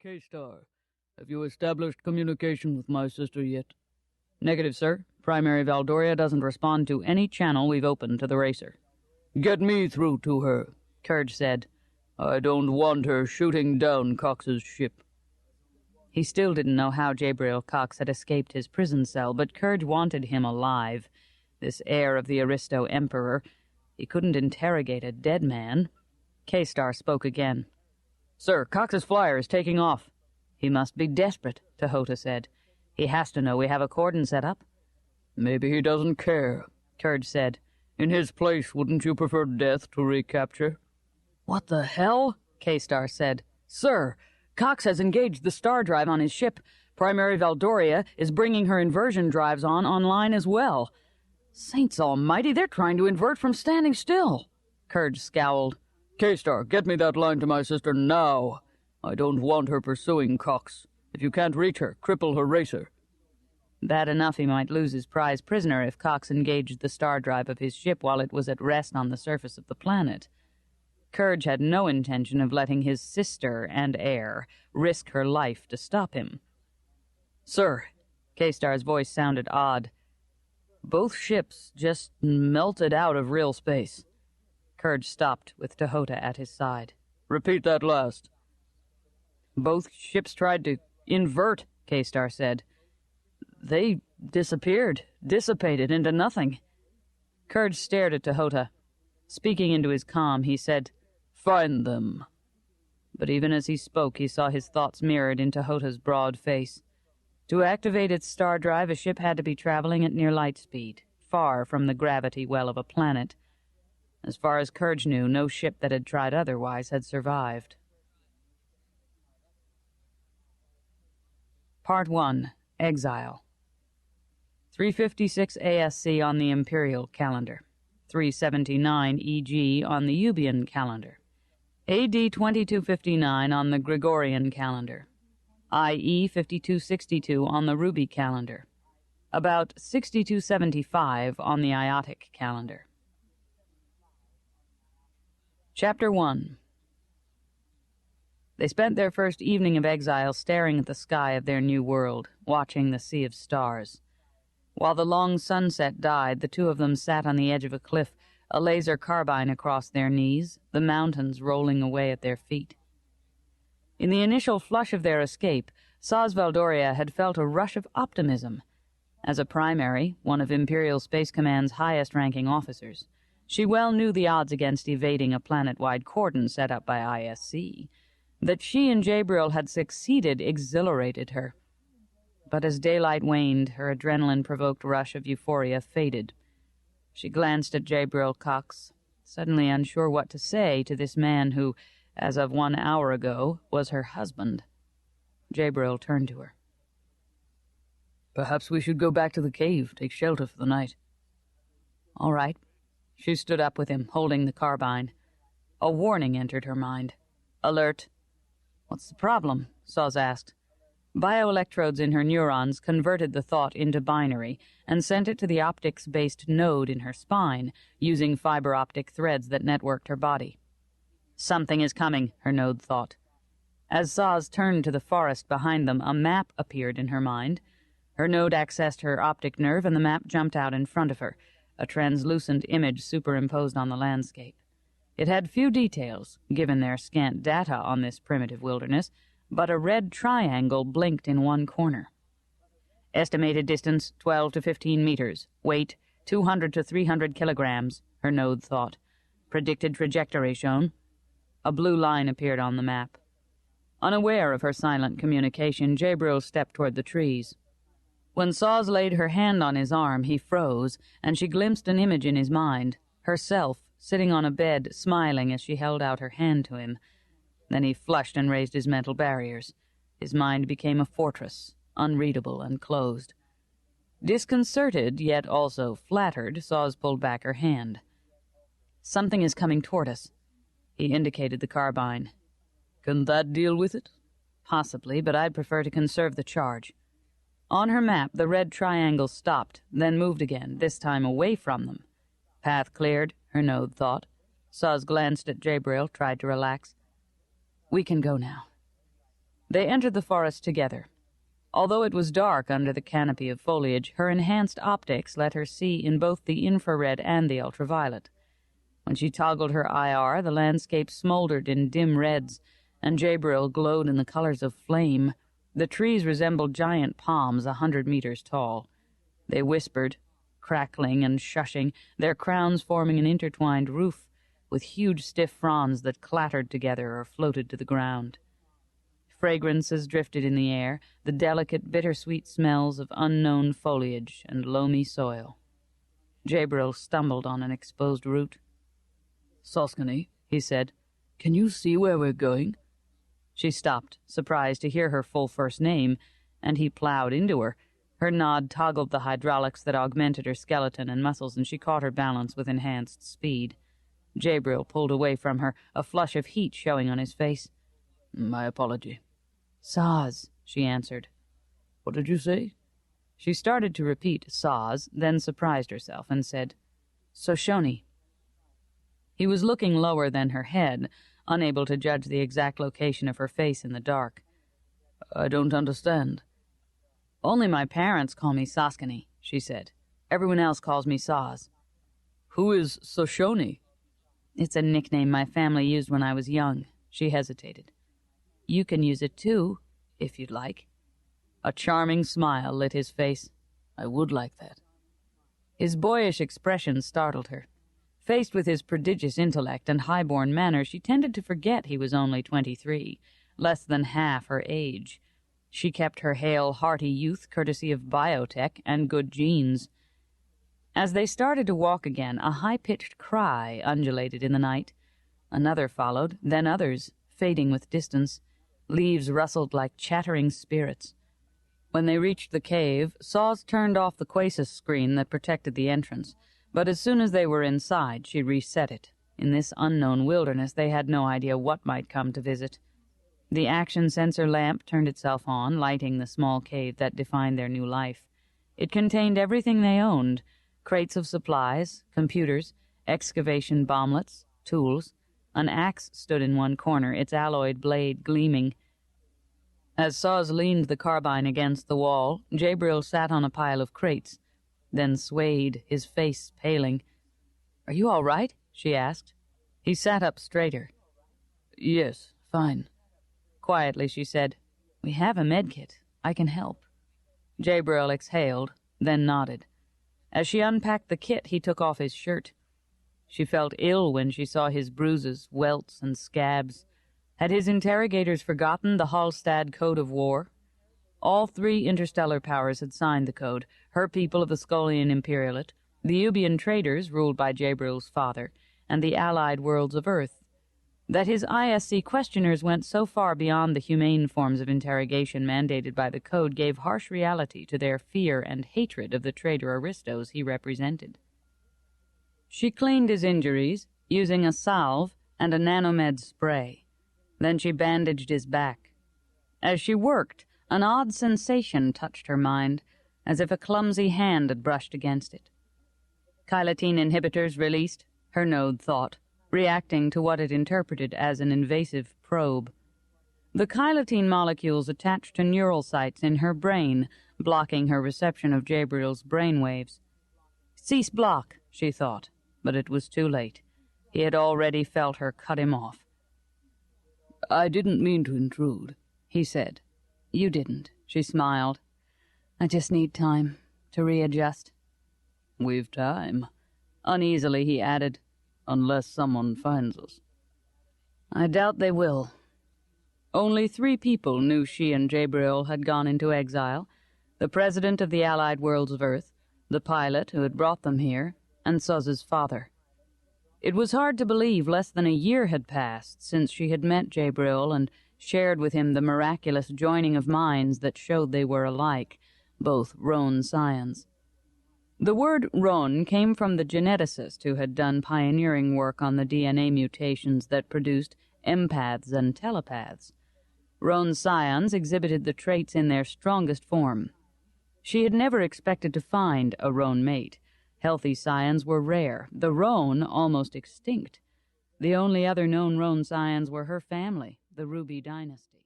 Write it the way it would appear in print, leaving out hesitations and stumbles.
K-Star, have you established communication with my sister yet? Negative, sir. Primary Valdoria doesn't respond to any channel we've opened to the racer. Get me through to her, Courage said. I don't want her shooting down Cox's ship. He still didn't know how Jaibriol Cox had escaped his prison cell, but Courage wanted him alive. This heir of the Aristo Emperor. He couldn't interrogate a dead man. K-Star spoke again. Sir, Cox's flyer is taking off. He must be desperate, Tehota said. He has to know we have a cordon set up. Maybe he doesn't care, Courage said. In his place, wouldn't you prefer death to recapture? What the hell? K-Star said. Sir, Cox has engaged the star drive on his ship. Primary Valdoria is bringing her inversion drives online as well. Saints almighty, they're trying to invert from standing still. Courage scowled. K-Star, get me that line to my sister now. I don't want her pursuing Cox. If you can't reach her, cripple her racer. Bad enough he might lose his prize prisoner if Cox engaged the star drive of his ship while it was at rest on the surface of the planet. Courage had no intention of letting his sister and heir risk her life to stop him. Sir, K-Star's voice sounded odd. Both ships just melted out of real space. Courage stopped with Tehota at his side. Repeat that last. Both ships tried to invert, K-Star said. They disappeared, dissipated into nothing. Courage stared at Tehota. Speaking into his calm, he said, Find them. But even as he spoke, he saw his thoughts mirrored in Tehota's broad face. To activate its star drive, a ship had to be traveling at near light speed, far from the gravity well of a planet. As far as Courage knew, no ship that had tried otherwise had survived. Part 1. Exile. 356 ASC on the Imperial calendar. 379 EG on the Eubian calendar. AD 2259 on the Gregorian calendar. IE 5262 on the Ruby calendar. About 6275 on the Iotic calendar. Chapter 1. They spent their first evening of exile staring at the sky of their new world, watching the sea of stars. While the long sunset died, the two of them sat on the edge of a cliff, a laser carbine across their knees, the mountains rolling away at their feet. In the initial flush of their escape, Saz Valdoria had felt a rush of optimism. As a primary, one of Imperial Space Command's highest-ranking officers, she well knew the odds against evading a planet-wide cordon set up by ISC. That she and Jaibriol had succeeded exhilarated her. But as daylight waned, her adrenaline-provoked rush of euphoria faded. She glanced at Jaibriol Cox, suddenly unsure what to say to this man who, as of 1 hour ago, was her husband. Jaibriol turned to her. Perhaps we should go back to the cave, take shelter for the night. All right. She stood up with him, holding the carbine. A warning entered her mind. Alert. What's the problem? Saz asked. Bioelectrodes in her neurons converted the thought into binary and sent it to the optics-based node in her spine, using fiber optic threads that networked her body. Something is coming, her node thought. As Saz turned to the forest behind them, a map appeared in her mind. Her node accessed her optic nerve, and the map jumped out in front of her, a translucent image superimposed on the landscape. It had few details, given their scant data on this primitive wilderness, but a red triangle blinked in one corner. Estimated distance, 12 to 15 meters. Weight, 200 to 300 kilograms, her node thought. Predicted trajectory shown. A blue line appeared on the map. Unaware of her silent communication, Jaibriol stepped toward the trees. When Saz laid her hand on his arm, he froze, and she glimpsed an image in his mind, herself, sitting on a bed, smiling as she held out her hand to him. Then he flushed and raised his mental barriers. His mind became a fortress, unreadable and closed. Disconcerted, yet also flattered, Saz pulled back her hand. Something is coming toward us. He indicated the carbine. Can that deal with it? Possibly, but I'd prefer to conserve the charge. On her map, the red triangle stopped, then moved again, this time away from them. Path cleared, her node thought. Saz glanced at Jaibriol, tried to relax. We can go now. They entered the forest together. Although it was dark under the canopy of foliage, her enhanced optics let her see in both the infrared and the ultraviolet. When she toggled her IR, the landscape smoldered in dim reds, and Jaibriol glowed in the colors of flame. The trees resembled giant palms 100 meters tall. They whispered, crackling and shushing, their crowns forming an intertwined roof, with huge stiff fronds that clattered together or floated to the ground. Fragrances drifted in the air, the delicate, bittersweet smells of unknown foliage and loamy soil. Jaibriol stumbled on an exposed root. "Sauscony," he said, "can you see where we're going?" She stopped, surprised to hear her full first name, and he plowed into her. Her nod toggled the hydraulics that augmented her skeleton and muscles, and she caught her balance with enhanced speed. Jaibriol pulled away from her, a flush of heat showing on his face. "My apology." "Saz," she answered. "What did you say?" She started to repeat Saz, then surprised herself and said, "Sauscony." He was looking lower than her head, unable to judge the exact location of her face in the dark. "I don't understand." "Only my parents call me Sauscony," she said. "Everyone else calls me Saz." "Who is Sauscony?" "It's a nickname my family used when I was young." She hesitated. "You can use it too, if you'd like." A charming smile lit his face. "I would like that." His boyish expression startled her. Faced with his prodigious intellect and high-born manner, she tended to forget he was only 23, less than half her age. She kept her hale, hearty youth courtesy of biotech and good genes. As they started to walk again, a high-pitched cry undulated in the night. Another followed, then others, fading with distance. Leaves rustled like chattering spirits. When they reached the cave, Saws turned off the Quasis screen that protected the entrance, but as soon as they were inside, she reset it. In this unknown wilderness, they had no idea what might come to visit. The action sensor lamp turned itself on, lighting the small cave that defined their new life. It contained everything they owned: crates of supplies, computers, excavation bomblets, tools. An axe stood in one corner, its alloyed blade gleaming. As Saws leaned the carbine against the wall, Jaibriol sat on a pile of crates, then swayed, his face paling. "Are you all right?" she asked. He sat up straighter. "Yes, fine." Quietly she said, "We have a medkit. I can help." Jaibriol exhaled, then nodded. As she unpacked the kit, he took off his shirt. She felt ill when she saw his bruises, welts, and scabs. Had his interrogators forgotten the Hallstatt Code of War? All 3 interstellar powers had signed the code: her people of the Skolian Imperialate, the Ubian traders ruled by Jaibriol's father, and the allied worlds of Earth. That his ISC questioners went so far beyond the humane forms of interrogation mandated by the code gave harsh reality to their fear and hatred of the traitor Aristos he represented. She cleaned his injuries, using a salve and a nanomed spray. Then she bandaged his back. As she worked, an odd sensation touched her mind, as if a clumsy hand had brushed against it. Chylotine inhibitors released, her node thought, reacting to what it interpreted as an invasive probe. The chylotine molecules attached to neural sites in her brain, blocking her reception of Jaibriol's brainwaves. "Cease block," she thought, but it was too late. He had already felt her cut him off. "I didn't mean to intrude," he said. "You didn't," she smiled. "I just need time to readjust." "We've time." Uneasily he added, "unless someone finds us." "I doubt they will." Only 3 people knew she and Jaibriol had gone into exile: the president of the allied worlds of Earth, the pilot who had brought them here, and Soz's father. It was hard to believe less than a year had passed since she had met Jaibriol and shared with him the miraculous joining of minds that showed they were alike, both Roan scions. The word Roan came from the geneticist who had done pioneering work on the DNA mutations that produced empaths and telepaths. Roan scions exhibited the traits in their strongest form. She had never expected to find a Roan mate. Healthy scions were rare, the Roan almost extinct. The only other known Roan scions were her family, the Ruby dynasty.